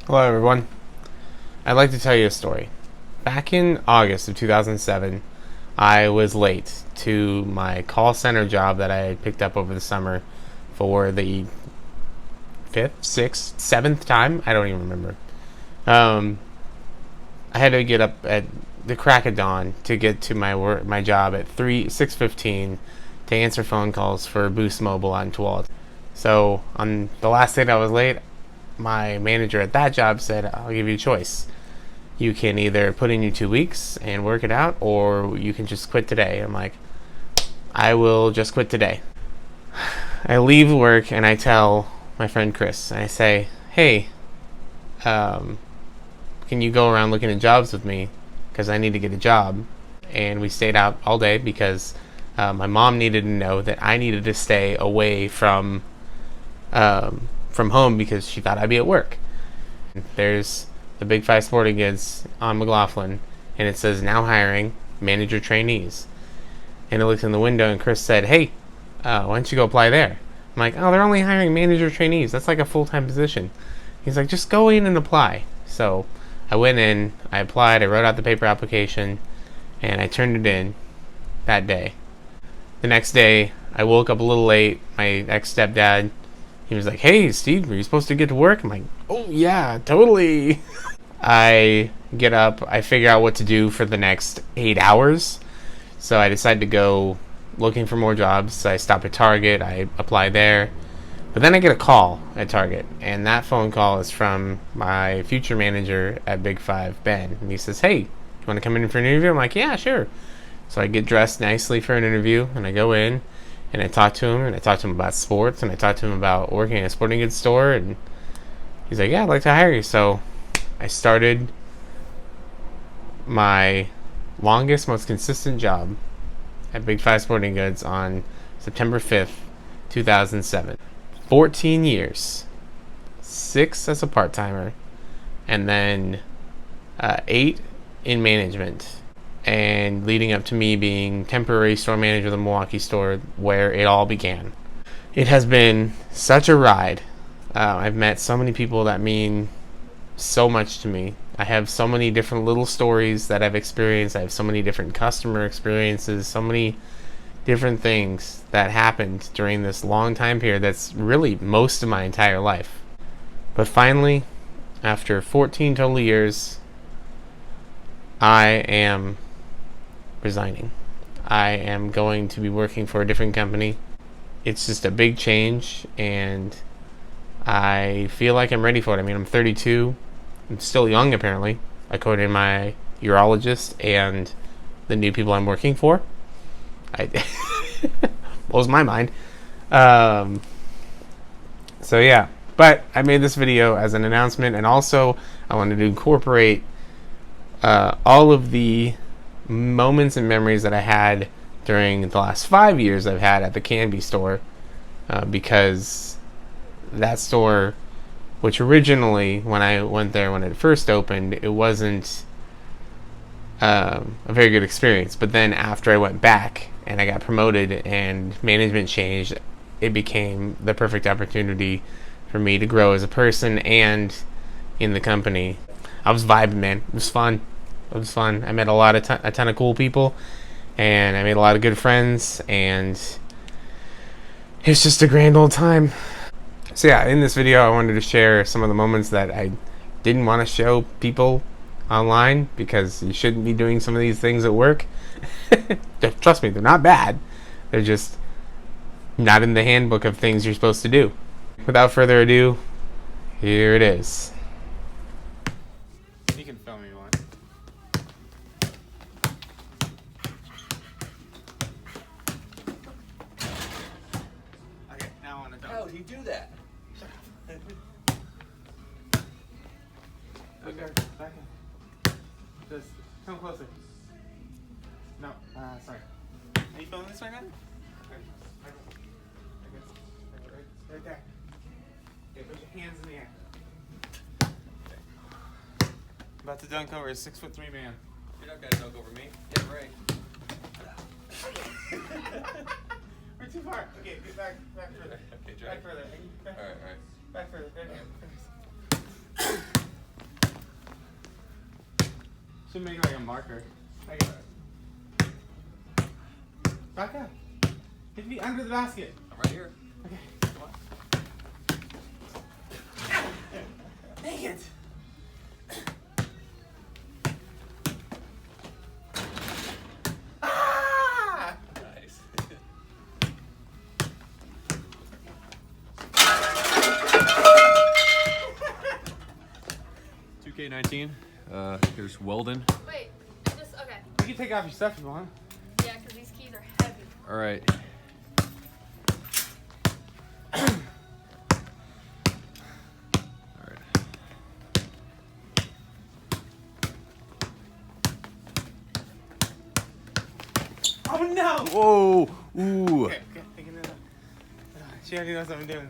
Hello, everyone. I'd like to tell you a story. Back in August of 2007, I was late to my call center job that I had picked up over the summer for the fifth, sixth, seventh time. I don't even remember. Um, I had to get up at the crack of dawn to get to my job at 6:15 to answer phone calls for Boost Mobile on Tualatin. So on the last day that I was late, my manager at that job said, "I'll give you a choice. You can either put in your 2 weeks and work it out, or you can just quit today." I'm like, "I will just quit today." I leave work and I tell my friend Chris, I say, "Hey, um, can you go around looking at jobs with me? Because I need to get a job." And we stayed out all day because my mom needed to know that I needed to stay away from home because she thought I'd be at work. There's the Big Five Sporting Goods on McLaughlin, and it says now hiring manager trainees. And I looked in the window, and Chris said, "Hey, why don't you go apply there?" I'm like, "Oh, they're only hiring manager trainees. That's like a full-time position." He's like, "Just go in and apply." So I went in, I applied, I wrote out the paper application, and I turned it in that day. The next day, I woke up a little late. My ex-stepdad, he was like, "Hey, Steve, are you supposed to get to work?" I'm like, "Oh, yeah, totally." I get up, I figure out what to do for the next 8 hours. So I decide to go looking for more jobs. So I stop at Target, I apply there. But then I get a call at Target, and that phone call is from my future manager at Big Five, Ben. And he says, "Hey, you want to come in for an interview?" I'm like, "Yeah, sure." So I get dressed nicely for an interview, and I go in, and I talk to him, and I talk to him about sports, and I talk to him about working in a sporting goods store, and he's like, "Yeah, I'd like to hire you." So I started my longest, most consistent job at Big Five Sporting Goods on September 5th, 2007. 14 years, 6 as a part timer, and then 8 in management, and leading up to me being temporary store manager of the Milwaukee store where it all began. It has been such a ride. I've met so many people that mean so much to me. I have so many different little stories that I've experienced. I have so many different customer experiences, so many different things that happened during this long time period that's really most of my entire life. But finally, after 14 total years, I am resigning. I am going to be working for a different company. It's just a big change, and I feel like I'm ready for it. I mean, I'm 32. I'm still young, apparently, according to my urologist and the new people I'm working for. I blows my mind. So yeah, but I made this video as an announcement, and also I wanted to incorporate all of the moments and memories that I had during the last 5 years I've had at the Canby store, because that store, which originally when I went there when it first opened, it wasn't a very good experience. But then after I went back and I got promoted and management changed, it became the perfect opportunity for me to grow as a person and in the company. I was vibing, man. It was fun. It was fun. I met a ton of cool people, and I made a lot of good friends, and it was just a grand old time. So yeah, in this video I wanted to share some of the moments that I didn't want to show people online, because you shouldn't be doing some of these things at work. Trust me, they're not bad. They're just not in the handbook of things you're supposed to do. Without further ado, here it is. You can film me one. Okay, now I want to talk. How would you do that? Okay, back in. Just come closer. No, sorry. Are you filming this right now? Okay. Right there. Okay, put your hands in the air. Okay. About to dunk over a 6'3" man. You're not gonna dunk over me. Yeah, right. We're too far. Okay, get back further. Okay, Back further. Alright. Back further. There you go. Should make like a marker. I got it. Back up. Hit me under the basket. I'm right here. Okay. Come on. Dang it. Ah! Nice. 2K19. Here's Weldon. Wait, just okay. You can take off your stuff if you want. Yeah, because these keys are heavy. All right. All right. Oh no! Whoa! Ooh. Okay, taking it up. She already knows what I'm doing.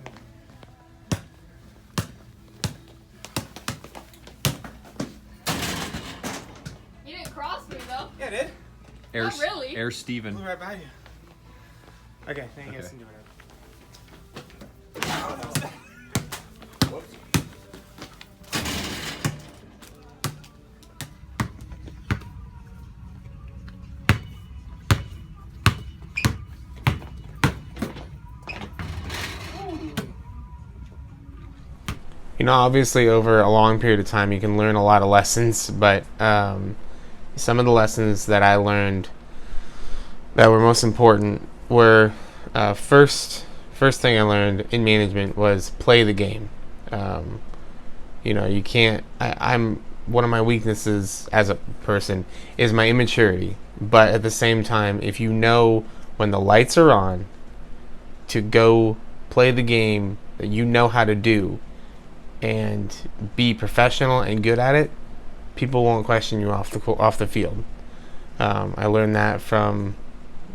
You didn't cross me though. Yeah, I did. Air, Not really. Air Steven. Blew right by you. Okay, now you guys Okay. can do whatever. Oh, that was that. Whoops. You know, obviously, over a long period of time, you can learn a lot of lessons, but some of the lessons that I learned that were most important were first thing I learned in management was play the game. You know, you can't. I'm one of my weaknesses as a person is my immaturity, but at the same time, if you know when the lights are on, to go play the game that you know how to do, and be professional and good at it, people won't question you off the field. I learned that from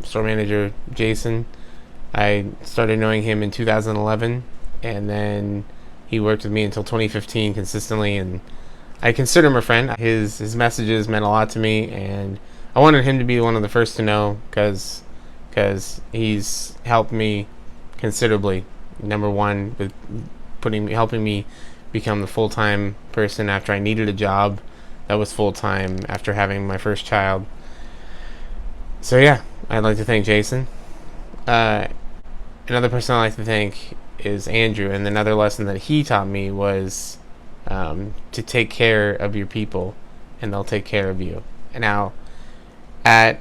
store manager Jason. I started knowing him in 2011, and then he worked with me until 2015 consistently, and I consider him a friend. His messages meant a lot to me, and I wanted him to be one of the first to know because he's helped me considerably. Number one, with helping me become the full-time person after I needed a job that was full-time after having my first child. So yeah, I'd like to thank Jason. Another person I'd like to thank is Andrew, and another lesson that he taught me was to take care of your people, and they'll take care of you. And now, at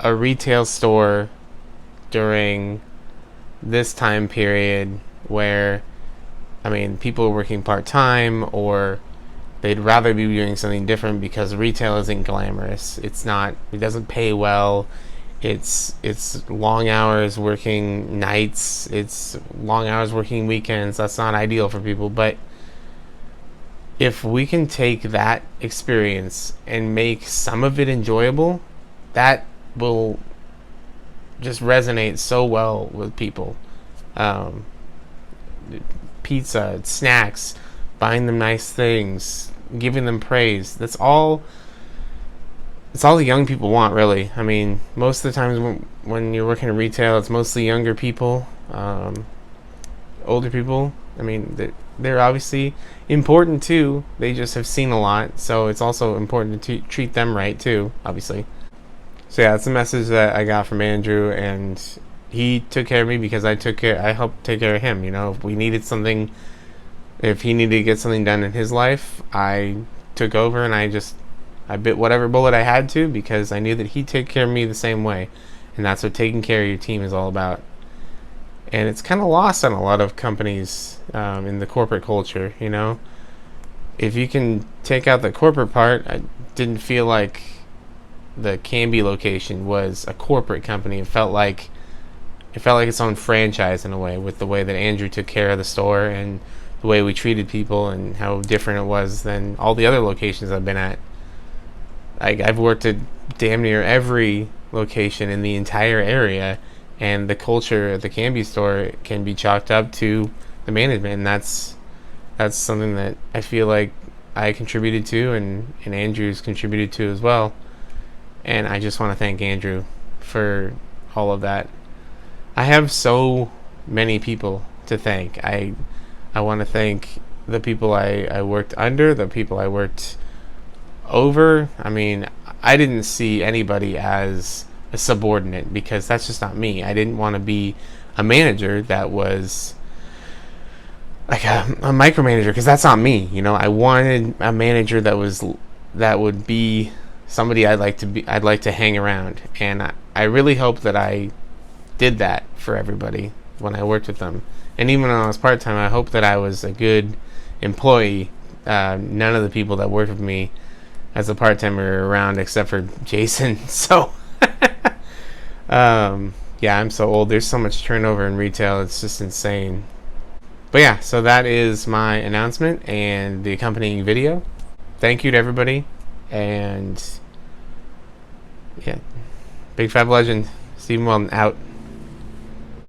a retail store during this time period where, I mean, people are working part-time, or they'd rather be doing something different because retail isn't glamorous. It doesn't pay well. It's long hours working nights. It's long hours working weekends. That's not ideal for people. But if we can take that experience and make some of it enjoyable, that will just resonate so well with people. Pizza, snacks, buying them nice things, giving them praise. It's all the young people want, really. I mean, most of the times when you're working in retail, it's mostly younger people, older people. I mean, they're obviously important too. They just have seen a lot, so it's also important to treat them right too, obviously. So yeah, that's the message that I got from Andrew, and he took care of me because I helped take care of him. You know, if he needed to get something done in his life, I took over and I bit whatever bullet I had to, because I knew that he'd take care of me the same way. And that's what taking care of your team is all about. And it's kind of lost on a lot of companies in the corporate culture, you know. If you can take out the corporate part, I didn't feel like the Canby location was a corporate company. It felt like its own franchise in a way, with the way that Andrew took care of the store and the way we treated people and how different it was than all the other locations I've been at. I've worked at damn near every location in the entire area, and the culture at the Canby store can be chalked up to the management, and that's something that I feel like I contributed to, and Andrew's contributed to as well. And I just want to thank Andrew for all of that. I have so many people to thank. I want to thank the people I worked under, the people I worked over, I mean, I didn't see anybody as a subordinate because that's just not me. I didn't want to be a manager that was like a micromanager because that's not me. You know, I wanted a manager that would be somebody I'd like to hang around, and I really hope that I did that for everybody when I worked with them. And even when I was part-time, I hope that I was a good employee. None of the people that worked with me as a part-timer are around except for Jason. So yeah, I'm so old. There's so much turnover in retail. It's just insane. But yeah, so that is my announcement and the accompanying video. Thank you to everybody. And yeah, Big Five legend, Stephen Weldon out.